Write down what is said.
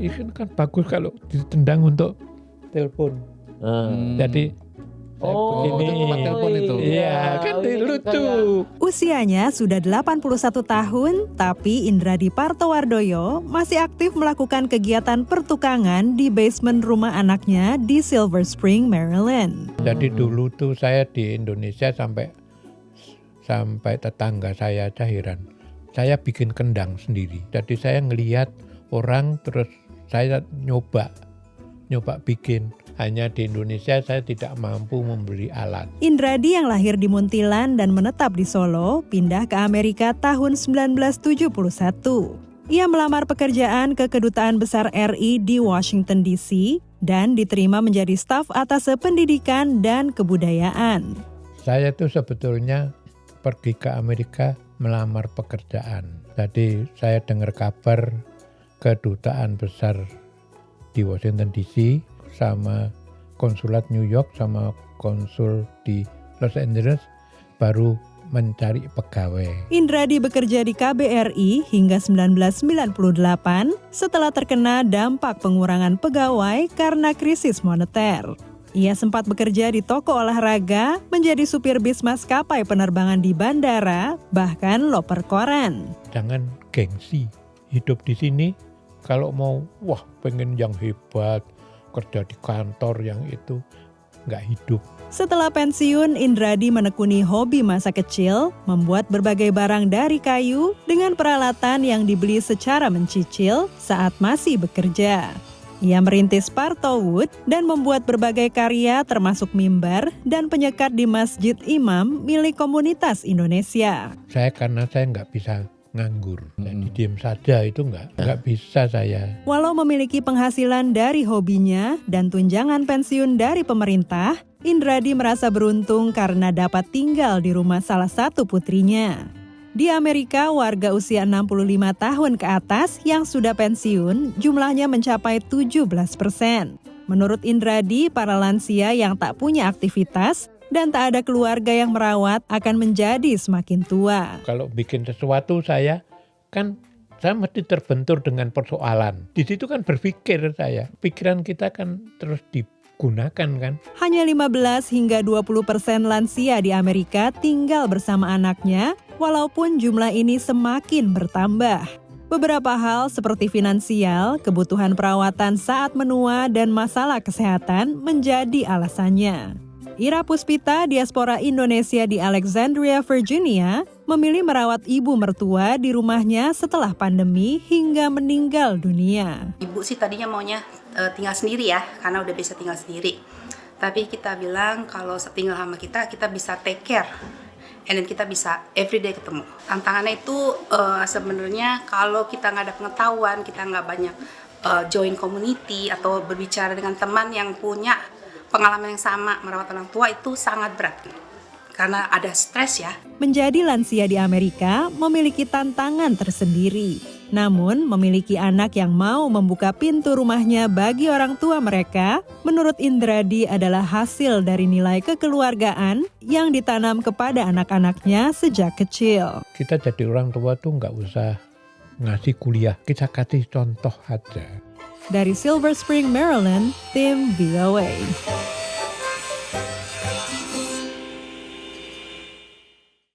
Ini kan bagus kalau ditendang untuk telepon. Jadi itu tempat telepon itu. Iya, kan lucu. Usianya sudah 81 tahun, tapi Indradi Partowardoyo masih aktif melakukan kegiatan pertukangan di basement rumah anaknya di Silver Spring, Maryland. Jadi dulu tuh saya di Indonesia sampai tetangga saya aja heran. Saya bikin kendang sendiri. Jadi saya ngelihat orang terus saya nyoba bikin. Hanya di Indonesia saya tidak mampu membeli alat. Indradi yang lahir di Muntilan dan menetap di Solo, pindah ke Amerika tahun 1971. Ia melamar pekerjaan ke Kedutaan Besar RI di Washington DC dan diterima menjadi staf atase pendidikan dan kebudayaan. Saya tuh sebetulnya pergi ke Amerika melamar pekerjaan. Jadi saya dengar kabar Kedutaan Besar di Washington DC sama konsulat New York sama konsul di Los Angeles baru mencari pegawai. Indradi bekerja di KBRI hingga 1998 setelah terkena dampak pengurangan pegawai karena krisis moneter. Ia sempat bekerja di toko olahraga, menjadi supir bis maskapai penerbangan di bandara, bahkan loper koran. Jangan gengsi. Hidup di sini kalau mau pengen yang hebat, kerja di kantor yang itu nggak hidup. Setelah pensiun, Indradi menekuni hobi masa kecil, membuat berbagai barang dari kayu dengan peralatan yang dibeli secara mencicil saat masih bekerja. Ia merintis Parto Wood dan membuat berbagai karya termasuk mimbar dan penyekat di Masjid Imam milik komunitas Indonesia. Karena saya nggak bisa nganggur, jadi diem saja itu nggak bisa saya. Walau memiliki penghasilan dari hobinya dan tunjangan pensiun dari pemerintah, Indradi merasa beruntung karena dapat tinggal di rumah salah satu putrinya. Di Amerika, warga usia 65 tahun ke atas yang sudah pensiun jumlahnya mencapai 17%. Menurut Indradi, para lansia yang tak punya aktivitas dan tak ada keluarga yang merawat akan menjadi semakin tua. Kalau bikin sesuatu saya mesti terbentur dengan persoalan. Di situ kan berpikir saya. Pikiran kita kan terus digunakan kan. Hanya 15 hingga 20% lansia di Amerika tinggal bersama anaknya, walaupun jumlah ini semakin bertambah. Beberapa hal seperti finansial, kebutuhan perawatan saat menua, dan masalah kesehatan menjadi alasannya. Ira Puspita, diaspora Indonesia di Alexandria, Virginia, memilih merawat ibu mertua di rumahnya setelah pandemi hingga meninggal dunia. Ibu sih tadinya maunya tinggal sendiri ya, karena udah bisa tinggal sendiri. Tapi kita bilang kalau tinggal sama kita bisa take care. And then kita bisa everyday ketemu. Tantangannya itu sebenarnya kalau kita nggak ada pengetahuan, kita nggak banyak join community atau berbicara dengan teman yang punya pengalaman yang sama merawat orang tua, itu sangat berat karena ada stres ya. Menjadi lansia di Amerika memiliki tantangan tersendiri. Namun memiliki anak yang mau membuka pintu rumahnya bagi orang tua mereka, menurut Indradi adalah hasil dari nilai kekeluargaan yang ditanam kepada anak-anaknya sejak kecil. Kita jadi orang tua tuh nggak usah ngasih kuliah, kita kasih contoh aja. Dari Silver Spring, Maryland, tim VOA.